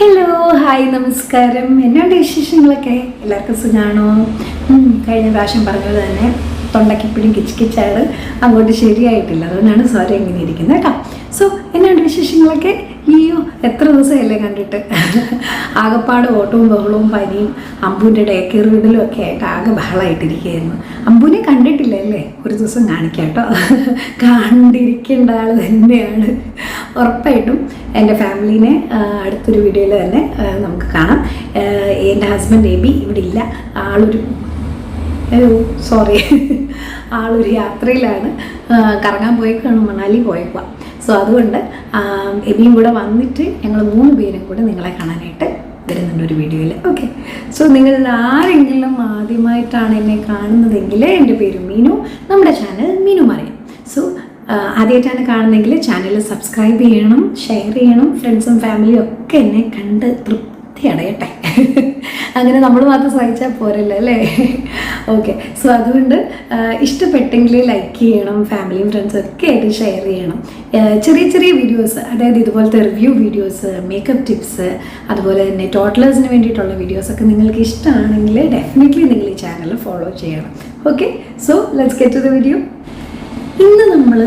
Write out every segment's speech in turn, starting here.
Hello hi നമസ്കാരം. എന്നാണ് വിശേഷങ്ങളൊക്കെ? എല്ലാവർക്കും സുഖമാണോ? കഴിഞ്ഞ പ്രാവശ്യം പറഞ്ഞത് തന്നെ തൊണ്ടയ്ക്കിപ്പോഴും കിച്ചിക്കിച്ചാണ്, അങ്ങോട്ട് ശരിയായിട്ടില്ല, അതുകൊണ്ടാണ് സ്വരം ഇങ്ങനെ ഇരിക്കുന്നത് കേട്ടോ. സോ എന്നാണ് വിശേഷങ്ങളൊക്കെ? അയ്യോ, എത്ര ദിവസമല്ലേ കണ്ടിട്ട്. ആകെപ്പാട് ഓട്ടവും ബഹളവും പനിയും അമ്പൂൻ്റെ ഡേ കെയർ വീടലും ഒക്കെ ആയിട്ട് ആകെ ബഹളമായിട്ടിരിക്കുകയായിരുന്നു. അമ്പൂനെ കണ്ടിട്ടില്ല അല്ലേ? ഒരു ദിവസം കാണിക്കാം കേട്ടോ. കണ്ടിരിക്കേണ്ട ആൾ തന്നെയാണ് ഉറപ്പായിട്ടും. എൻ്റെ ഫാമിലീനെ അടുത്തൊരു വീഡിയോയിൽ തന്നെ നമുക്ക് കാണാം. എൻ്റെ ഹസ്ബൻഡ് എബി ഇവിടെ ഇല്ല, ആളൊരു യാത്രയിലാണ്, കറങ്ങാൻ പോയേക്കാണ്, മണാലി പോയേക്കുക. സോ അതുകൊണ്ട് എബിയും കൂടെ വന്നിട്ട് ഞങ്ങൾ 3 പേരും കൂടെ നിങ്ങളെ കാണാനായിട്ട് വരുന്നുണ്ട് ഒരു വീഡിയോയിൽ. ഓക്കെ, സോ നിങ്ങൾ ആരെങ്കിലും ആദ്യമായിട്ടാണ് എന്നെ കാണുന്നതെങ്കിൽ എൻ്റെ പേര് മീനു, നമ്മുടെ ചാനൽ മീനു മറിയം. സോ ആദ്യമായിട്ടാണ് കാണുന്നതെങ്കിൽ ചാനൽ സബ്സ്ക്രൈബ് ചെയ്യണം, ഷെയർ ചെയ്യണം, ഫ്രണ്ട്സും ഫാമിലിയും ഒക്കെ എന്നെ കണ്ട് തൃപ്തി അടയട്ടെ. അങ്ങനെ നമ്മൾ മാത്രം സഹിച്ചാൽ പോരല്ലോ അല്ലേ? ഓക്കെ, സോ അതുകൊണ്ട് ഇഷ്ടപ്പെട്ടെങ്കിൽ ലൈക്ക് ചെയ്യണം, ഫാമിലിയും ഫ്രണ്ട്സും ഒക്കെ ആയിട്ട് ഷെയർ ചെയ്യണം. ചെറിയ ചെറിയ വീഡിയോസ്, അതായത് ഇതുപോലത്തെ റിവ്യൂ വീഡിയോസ്, മേക്കപ്പ് ടിപ്സ്, അതുപോലെ തന്നെ ടോട്ടലേഴ്സിന് വേണ്ടിയിട്ടുള്ള വീഡിയോസൊക്കെ നിങ്ങൾക്ക് ഇഷ്ടമാണെങ്കിൽ ഡെഫിനറ്റ്ലി നിങ്ങൾ ഈ ചാനൽ ഫോളോ ചെയ്യണം. Okay, so let's get to the video. ഇന്ന് നമ്മൾ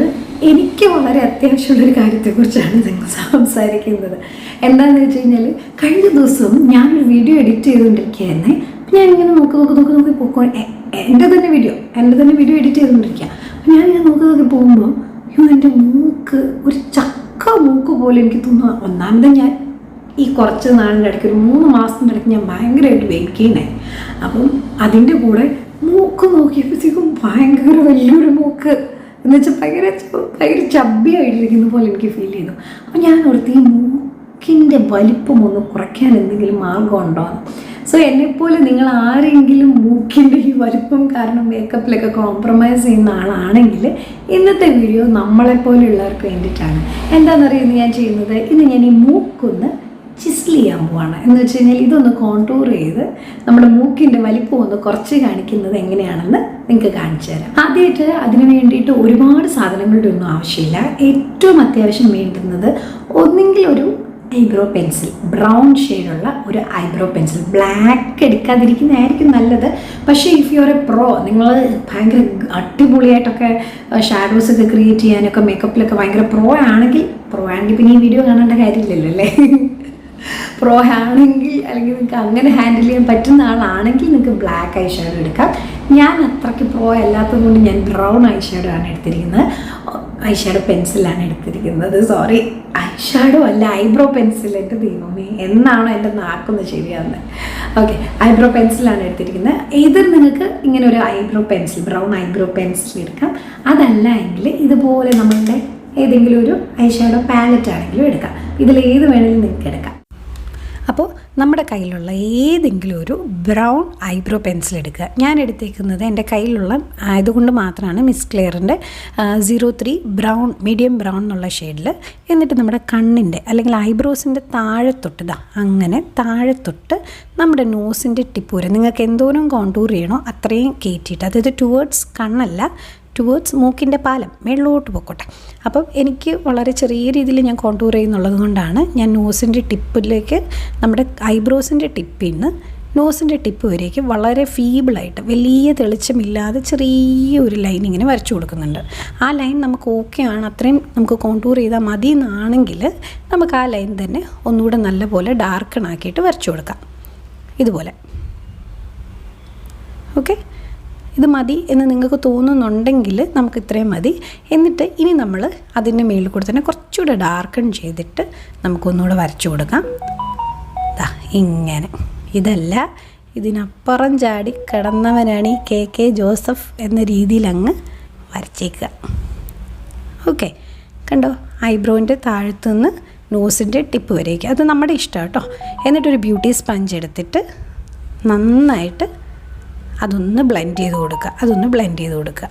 എനിക്ക് വളരെ അത്യാവശ്യമുള്ളൊരു കാര്യത്തെക്കുറിച്ചാണ് നിങ്ങൾ സംസാരിക്കുന്നത്. എന്താണെന്ന് വെച്ച് കഴിഞ്ഞാൽ, കഴിഞ്ഞ ദിവസം ഞാനൊരു വീഡിയോ എഡിറ്റ് ചെയ്തുകൊണ്ടിരിക്കുകയായിരുന്നേ. അപ്പം ഞാനിങ്ങനെ നോക്കി പോക്കോ എൻ്റെ തന്നെ വീഡിയോ എഡിറ്റ് ചെയ്തുകൊണ്ടിരിക്കുക. അപ്പം ഞാനിങ്ങനെ നോക്കി പോകുമ്പോൾ എൻ്റെ മൂക്ക് ഒരു ചക്ക മൂക്ക് പോലെ എനിക്ക് തോന്നുക. ഒന്നാമത് ഞാൻ ഈ കുറച്ച് നാളിൻ്റെ ഇടയ്ക്ക്, ഒരു 3 മാസത്തിൻ്റെ ഇടയ്ക്ക് ഞാൻ ഭയങ്കരമായിട്ട് വെയിറ്റ് ചെയ്യണേ. അപ്പം അതിൻ്റെ കൂടെ മൂക്ക് നോക്കിയപ്പോഴത്തേക്കും ഭയങ്കര വലിയൊരു മൂക്ക് എന്ന് വെച്ചാൽ ഭയങ്കര ചബ്ബിയായിട്ടിരിക്കുന്ന പോലെ എനിക്ക് ഫീൽ ചെയ്തു. അപ്പം ഞാൻ ഓർത്ത്, ഈ മൂക്കിൻ്റെ വലിപ്പം ഒന്ന് കുറയ്ക്കാൻ എന്തെങ്കിലും മാർഗമുണ്ടോ? സോ എന്നെപ്പോലെ നിങ്ങൾ ആരെങ്കിലും മൂക്കിൻ്റെ ഈ വലിപ്പം കാരണം മേക്കപ്പിലൊക്കെ കോംപ്രമൈസ് ചെയ്യുന്ന ആളാണെങ്കിൽ ഇന്നത്തെ വീഡിയോ നമ്മളെപ്പോലെയുള്ളവർക്ക് വേണ്ടിയിട്ടാണ്. എന്താണെന്നറിയുന്നത് ഞാൻ ചെയ്യുന്നത്? ഇന്ന് ഞാൻ ഈ മൂക്കൊന്ന് ചിസ്ൽ ചെയ്യാൻ പോവാണ്. എന്ന് വെച്ച് കഴിഞ്ഞാൽ ഇതൊന്ന് കോണ്ടൂർ ചെയ്ത് നമ്മുടെ മൂക്കിൻ്റെ വലിപ്പം ഒന്ന് കുറച്ച് കാണിക്കുന്നത് എങ്ങനെയാണെന്ന് നിങ്ങൾക്ക് കാണിച്ചു തരാം. ആദ്യമായിട്ട് അതിന് വേണ്ടിയിട്ട് ഒരുപാട് സാധനങ്ങളുടെ ഒന്നും ആവശ്യമില്ല. ഏറ്റവും അത്യാവശ്യം വേണ്ടുന്നത് ഒന്നെങ്കിൽ ഒരു ഐബ്രോ പെൻസിൽ, ബ്രൗൺ ഷെയ്ഡുള്ള ഒരു ഐബ്രോ പെൻസിൽ. ബ്ലാക്ക് എടുക്കാതിരിക്കുന്നതായിരിക്കും നല്ലത്. പക്ഷേ if you are A pro, നിങ്ങൾ ഭയങ്കര അടിപൊളിയായിട്ടൊക്കെ ഷാഡോസൊക്കെ ക്രിയേറ്റ് ചെയ്യാനൊക്കെ മേക്കപ്പിലൊക്കെ ഭയങ്കര പ്രോ ആണെങ്കിൽ പിന്നെ ഈ വീഡിയോ കാണേണ്ട കാര്യമില്ലല്ലോ അല്ലേ? പ്രോ ആണെങ്കിൽ, അല്ലെങ്കിൽ നിങ്ങൾക്ക് അങ്ങനെ ഹാൻഡിൽ ചെയ്യാൻ പറ്റുന്ന ആളാണെങ്കിൽ നിങ്ങൾക്ക് ബ്ലാക്ക് ഐ ഷാഡോ എടുക്കാം. ഞാൻ അത്രയ്ക്ക് പ്രോ അല്ലാത്തത് കൊണ്ട് ഞാൻ ബ്രൗൺ ഐ ഷാഡോ ആണ് എടുത്തിരിക്കുന്നത്. ഐ ഷാഡോ പെൻസിലാണ് എടുത്തിരിക്കുന്നത്. സോറി, ഐ ഷാഡോ അല്ല, ഐബ്രോ പെൻസിൽ. എൻ്റെ ദൈവമേ, എന്നാണോ എൻ്റെ നാക്കൊന്ന് ശരിയാവുന്നത്? ഓക്കെ, ഐബ്രോ പെൻസിലാണ് എടുത്തിരിക്കുന്നത്. ഏതൊരു നിങ്ങൾക്ക് ഇങ്ങനെ ഒരു eyebrow pencil, brown eyebrow pencil എടുക്കാം. അതല്ല എങ്കിൽ ഇതുപോലെ നമ്മളുടെ ഏതെങ്കിലും ഒരു ഐ ഷാഡോ പാലറ്റ് ആണെങ്കിലും എടുക്കാം. ഇതിലേത് വേണമെങ്കിലും നിങ്ങൾക്ക് എടുക്കാം. അപ്പോൾ നമ്മുടെ കയ്യിലുള്ള ഏതെങ്കിലും ഒരു ബ്രൗൺ ഐബ്രോ പെൻസിൽ എടുക്കുക. ഞാൻ എടുത്തേക്കുന്നത് എൻ്റെ കയ്യിലുള്ള ആയതുകൊണ്ട് മാത്രമാണ് മിസ് ക്ലിയറിൻ്റെ 03 ബ്രൗൺ, മീഡിയം ബ്രൗൺ എന്നുള്ള ഷെയ്ഡിൽ. എന്നിട്ട് നമ്മുടെ കണ്ണിൻ്റെ അല്ലെങ്കിൽ ഐബ്രോസിൻ്റെ താഴെത്തൊട്ട്, അങ്ങനെ താഴെത്തൊട്ട് നമ്മുടെ നോസിൻ്റെ ടിപ്പ് വരെ നിങ്ങൾക്ക് എന്തോരം കോണ്ടൂർ ചെയ്യണോ അത്രയും കയറ്റിയിട്ട്, അതായത് ടുവേർഡ്സ് കണ്ണല്ല, ടുവേർഡ്സ് മൂക്കിൻ്റെ പാലം മേളിലോട്ട് പോയിക്കോട്ടെ. അപ്പം എനിക്ക് വളരെ ചെറിയ രീതിയിൽ ഞാൻ കോണ്ടൂർ ചെയ്യുന്നുള്ളത് കൊണ്ടാണ് ഞാൻ നോസിൻ്റെ ടിപ്പിലേക്ക്, നമ്മുടെ ഐബ്രോസിൻ്റെ ടിപ്പിൽ നിന്ന് നോസിൻ്റെ ടിപ്പ് വരേക്ക് വളരെ ഫീബിളായിട്ട്, വലിയ തെളിച്ചമില്ലാതെ ചെറിയൊരു ലൈൻ ഇങ്ങനെ വരച്ചു കൊടുക്കുന്നുണ്ട്. ആ ലൈൻ നമുക്ക് ഓക്കെ ആണ്, അത്രയും നമുക്ക് കോണ്ടൂർ ചെയ്താൽ മതി എന്നാണെങ്കിൽ നമുക്ക് ആ ലൈൻ തന്നെ ഒന്നുകൂടെ നല്ലപോലെ ഡാർക്കണാക്കിയിട്ട് വരച്ചു കൊടുക്കാം. ഇതുപോലെ. ഓക്കെ, ഇത് മതി എന്ന് നിങ്ങൾക്ക് തോന്നുന്നുണ്ടെങ്കിൽ നമുക്ക് ഇത്രയും മതി. എന്നിട്ട് ഇനി നമ്മൾ അതിൻ്റെ മേളിൽ കൂടെ തന്നെ കുറച്ചുകൂടെ ഡാർക്കൺ ചെയ്തിട്ട് നമുക്കൊന്നുകൂടെ വരച്ചു കൊടുക്കാം. ഇങ്ങനെ. ഇതല്ല, ഇതിനപ്പുറം ചാടി കിടന്നവനാണ് ഈ കെ ജോസഫ് എന്ന രീതിയിൽ അങ്ങ് വരച്ചേക്കുക. ഓക്കെ, കണ്ടോ? ഐബ്രോൻ്റെ താഴത്തുനിന്ന് നോസിൻ്റെ ടിപ്പ് വരേക്ക്, അത് നമ്മുടെ ഇഷ്ടം കേട്ടോ. എന്നിട്ടൊരു ബ്യൂട്ടി സ്പഞ്ച് എടുത്തിട്ട് നന്നായിട്ട് അതൊന്ന് ബ്ലെൻഡ് ചെയ്ത് കൊടുക്കുക.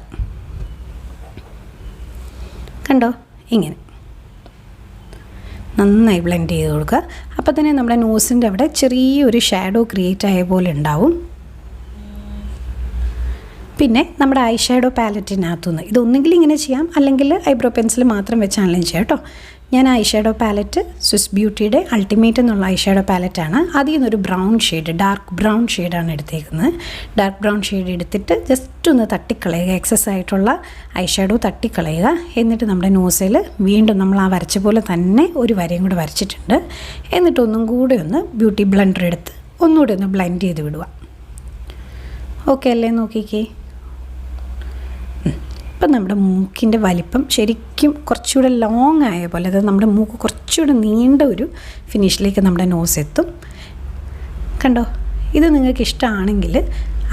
കണ്ടോ? ഇങ്ങനെ നന്നായി ബ്ലെൻഡ് ചെയ്ത് കൊടുക്കുക. അപ്പോൾ തന്നെ നമ്മുടെ നോസിൻ്റെ അവിടെ ചെറിയൊരു ഷാഡോ ക്രിയേറ്റ് ആയ പോലെ ഉണ്ടാവും. പിന്നെ നമ്മുടെ ഐ ഷാഡോ പാലറ്റിനകത്തുനിന്ന് ഇതൊന്നെങ്കിൽ ഇങ്ങനെ ചെയ്യാം, അല്ലെങ്കിൽ ഐബ്രോ പെൻസിൽ മാത്രം വെച്ചാണെങ്കിലും ചെയ്യാം കേട്ടോ. ഞാൻ ഐ ഷാഡോ പാലറ്റ് സ്വിസ് ബ്യൂട്ടിയുടെ അൾട്ടിമേറ്റ് എന്നുള്ള ഐ ഷാഡോ പാലറ്റാണ്. അതിൽ നിന്നൊരു ബ്രൗൺ ഷെയ്ഡ്, ഡാർക്ക് ബ്രൗൺ ഷെയ്ഡാണ് എടുത്തേക്കുന്നത്. ഡാർക്ക് ബ്രൗൺ ഷെയ്ഡ് എടുത്തിട്ട് ജസ്റ്റ് ഒന്ന് തട്ടിക്കളയുക, എക്സസ് ആയിട്ടുള്ള ഐ ഷാഡോ തട്ടിക്കളയുക. എന്നിട്ട് നമ്മുടെ നോസിൽ വീണ്ടും നമ്മൾ ആ വരച്ച പോലെ തന്നെ ഒരു വരയും കൂടെ വരച്ചിട്ടുണ്ട്. എന്നിട്ട് ഒന്നും കൂടെ ഒന്ന് ബ്യൂട്ടി ബ്ലെൻഡർ എടുത്ത് ഒന്നുകൂടെ ഒന്ന് ബ്ലെൻഡ് ചെയ്ത് വിടുക. ഓക്കെ അല്ലേ? നോക്കിക്കേ. ഇപ്പം നമ്മുടെ മൂക്കിൻ്റെ വലിപ്പം ശരിക്കും കുറച്ചുകൂടെ ലോങ് ആയ പോലെ, അതായത് നമ്മുടെ മൂക്ക് കുറച്ചുകൂടെ നീണ്ട ഒരു ഫിനിഷിലേക്ക് നമ്മുടെ നോസ് എത്തും. കണ്ടോ? ഇത് നിങ്ങൾക്ക് ഇഷ്ടമാണെങ്കിൽ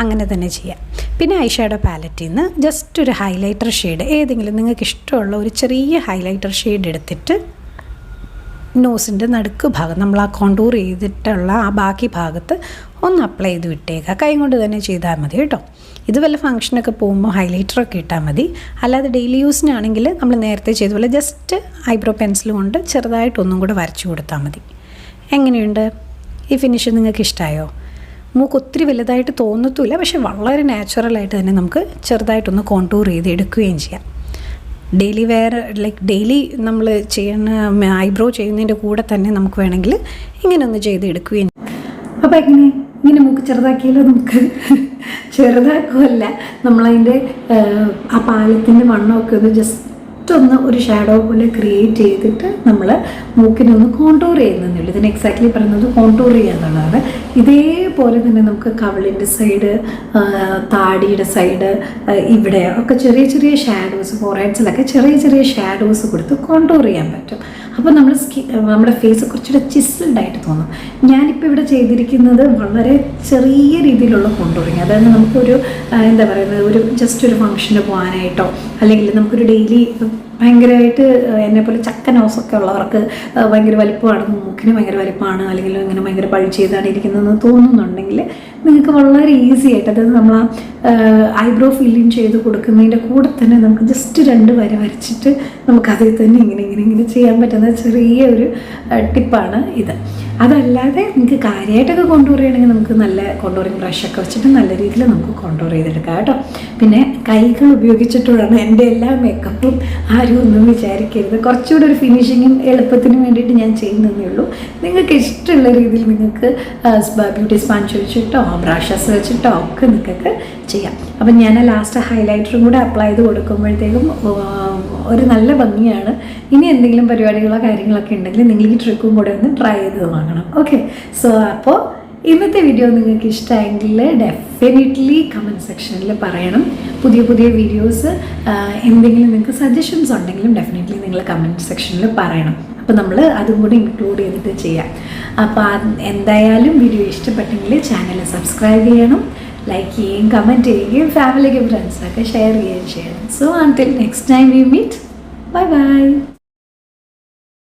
അങ്ങനെ തന്നെ ചെയ്യാം. പിന്നെ ഐ ഷാഡോ പാലറ്റിൽ നിന്ന് ജസ്റ്റ് ഒരു ഹൈലൈറ്റർ ഷെയ്ഡ്, ഏതെങ്കിലും നിങ്ങൾക്ക് ഇഷ്ടമുള്ള ഒരു ചെറിയ ഹൈലൈറ്റർ ഷെയ്ഡ് എടുത്തിട്ട് നോസിൻ്റെ നടുക്ക് ഭാഗം, നമ്മൾ ആ കോണ്ടൂർ ചെയ്തിട്ടുള്ള ആ ബാക്കി ഭാഗത്ത് ഒന്ന് അപ്ലൈ ചെയ്ത് വിട്ടേക്കുക. കൈ കൊണ്ട് തന്നെ ചെയ്താൽ മതി കേട്ടോ. ഇത് വല്ല ഫംഗ്ഷനൊക്കെ പോകുമ്പോൾ ഹൈലൈറ്ററൊക്കെ ഇട്ടാൽ മതി. അല്ലാതെ ഡെയിലി യൂസിനാണെങ്കിൽ നമ്മൾ നേരത്തെ ചെയ്തതുപോലെ ജസ്റ്റ് ഐബ്രോ പെൻസിൽ കൊണ്ട് ചെറുതായിട്ടൊന്നും കൂടെ വരച്ചു കൊടുത്താൽ മതി. എങ്ങനെയുണ്ട് ഈ ഫിനിഷ്? നിങ്ങൾക്ക് ഇഷ്ടമായോ? മൂക്ക് ഒത്തിരി വലുതായിട്ട് തോന്നത്തുമില്ല, പക്ഷെ വളരെ നാച്ചുറലായിട്ട് തന്നെ നമുക്ക് ചെറുതായിട്ടൊന്ന് കോണ്ടൂർ ചെയ്ത് എടുക്കുകയും ചെയ്യാം. ഡെയിലി വെയർ, ലൈക്ക് ഡെയിലി നമ്മൾ ചെയ്യുന്ന ഐബ്രോ ചെയ്യുന്നതിൻ്റെ കൂടെ തന്നെ നമുക്ക് വേണമെങ്കിൽ ഇങ്ങനെ ഒന്ന് ചെയ്ത് എടുക്കുകയും. അപ്പോൾ ഇങ്ങനെ മൂക്ക് ചെറുതാക്കിയാലോ? നമുക്ക് ചെറുതാക്കുമല്ല, നമ്മളതിൻ്റെ ആ പാലത്തിൻ്റെ വണ്ണമൊക്കെ ഒന്ന് ജസ്റ്റ് ഒന്ന് ഒരു ഷാഡോ പോലെ ക്രിയേറ്റ് ചെയ്തിട്ട് നമ്മൾ മൂക്കിനൊന്ന് കോണ്ടൂർ ചെയ്യുന്നതേ. ഇതിന് എക്സാക്ട്ലി പറയുന്നത് കോണ്ടൂർ ചെയ്യുക എന്നുള്ളതാണ്. ഇതേപോലെ തന്നെ നമുക്ക് കവിളിൻ്റെ സൈഡ്, താടിയുടെ സൈഡ്, ഇവിടെ ഒക്കെ ചെറിയ ചെറിയ ഷാഡോസ്, ഫോർഹെഡ്സിലൊക്കെ ചെറിയ ചെറിയ ഷാഡോസ് കൊടുത്ത് കോണ്ടൂർ ചെയ്യാൻ പറ്റും. അപ്പോൾ നമ്മുടെ ഫേസ് കുറച്ചുകൂടെ ചിസിൽഡായിട്ട് തോന്നും. ഞാനിപ്പോൾ ഇവിടെ ചെയ്തിരിക്കുന്നത് വളരെ ചെറിയ രീതിയിലുള്ള കോണ്ടൂറിങ്. അതായത് നമുക്കൊരു എന്താ പറയുന്നത്, ഒരു ജസ്റ്റ് ഒരു ഫംഗ്ഷന് പോകാനായിട്ടോ അല്ലെങ്കിൽ നമുക്കൊരു ഡെയിലി ഭയങ്കരമായിട്ട് എന്നെപ്പോലെ ചക്ക നോസൊക്കെ ഉള്ളവർക്ക് ഭയങ്കര വലിപ്പമാണ്, മൂക്കിന് ഭയങ്കര വലിപ്പമാണ്, അല്ലെങ്കിൽ ഇങ്ങനെ ഭയങ്കര പഴി ചെയ്താണ് ഇരിക്കുന്നതെന്ന് തോന്നുന്നുണ്ടെങ്കിൽ നിങ്ങൾക്ക് വളരെ ഈസി ആയിട്ട്, അതായത് നമ്മൾ ആ ഐബ്രോ ഫില്ലിങ് ചെയ്ത് കൊടുക്കുന്നതിൻ്റെ കൂടെ തന്നെ നമുക്ക് ജസ്റ്റ് 2 വര വരച്ചിട്ട് നമുക്കതിൽ തന്നെ ഇങ്ങനെ ചെയ്യാൻ പറ്റുന്ന ചെറിയ ഒരു ടിപ്പാണ് ഇത്. അതല്ലാതെ നിങ്ങൾക്ക് കാര്യമായിട്ടൊക്കെ കോണ്ടൂർ ചെയ്യണമെങ്കിൽ നമുക്ക് നല്ല കോണ്ടൂറിങ് ബ്രഷൊക്കെ വെച്ചിട്ട് നല്ല രീതിയിൽ നമുക്ക് കോണ്ടൂർ ചെയ്തെടുക്കാം കേട്ടോ. പിന്നെ കൈകൾ ഉപയോഗിച്ചിട്ടുള്ളതാണ് എൻ്റെ എല്ലാ മേക്കപ്പും. ആരും ഒന്നും വിചാരിക്കരുത്, കുറച്ചുകൂടെ ഒരു ഫിനിഷിങ്ങും എളുപ്പത്തിനും വേണ്ടിയിട്ട് ഞാൻ ചെയ്യുന്നതേ ഉള്ളൂ. നിങ്ങൾക്ക് ഇഷ്ടമുള്ള രീതിയിൽ നിങ്ങൾക്ക് ബ്യൂട്ടി സ്പാഞ്ച് വെച്ചിട്ടോ ബ്രഷസ് വെച്ചിട്ടോ ഒക്കെ നിങ്ങൾക്ക് ചെയ്യാം. അപ്പം ഞാൻ ലാസ്റ്റ് ഹൈലൈറ്ററും കൂടെ അപ്ലൈ ചെയ്ത് കൊടുക്കുമ്പോഴത്തേക്കും ഒരു നല്ല ഭംഗിയാണ്. ഇനി എന്തെങ്കിലും പരിപാടികളോ കാര്യങ്ങളൊക്കെ ഉണ്ടെങ്കിൽ നിങ്ങൾ ഈ ട്രിക്കും കൂടെ ഒന്ന് ട്രൈ ചെയ്ത് വാങ്ങണം. ഓക്കെ, സോ അപ്പോൾ ഇന്നത്തെ വീഡിയോ നിങ്ങൾക്ക് ഇഷ്ടമായെങ്കിൽ ഡെഫിനറ്റ്ലി കമൻറ്റ് സെക്ഷനിൽ പറയണം. പുതിയ വീഡിയോസ് എന്തെങ്കിലും നിങ്ങൾക്ക് സജഷൻസ് ഉണ്ടെങ്കിലും ഡെഫിനറ്റ്ലി നിങ്ങൾ കമൻറ്റ് സെക്ഷനിൽ പറയണം. അപ്പോൾ നമ്മൾ അതും കൂടി ഇൻക്ലൂഡ് ചെയ്തിട്ട് ചെയ്യാം. അപ്പോൾ എന്തായാലും വീഡിയോ ഇഷ്ടപ്പെട്ടെങ്കിൽ ചാനൽ സബ്സ്ക്രൈബ് ചെയ്യണം, ലൈക്ക് ചെയ്യുകയും കമൻറ്റ് ചെയ്യുകയും ഫാമിലിക്ക് ഫ്രണ്ട്സൊക്കെ ഷെയർ ചെയ്യുകയും ചെയ്യണം. So until next time we meet, bye by.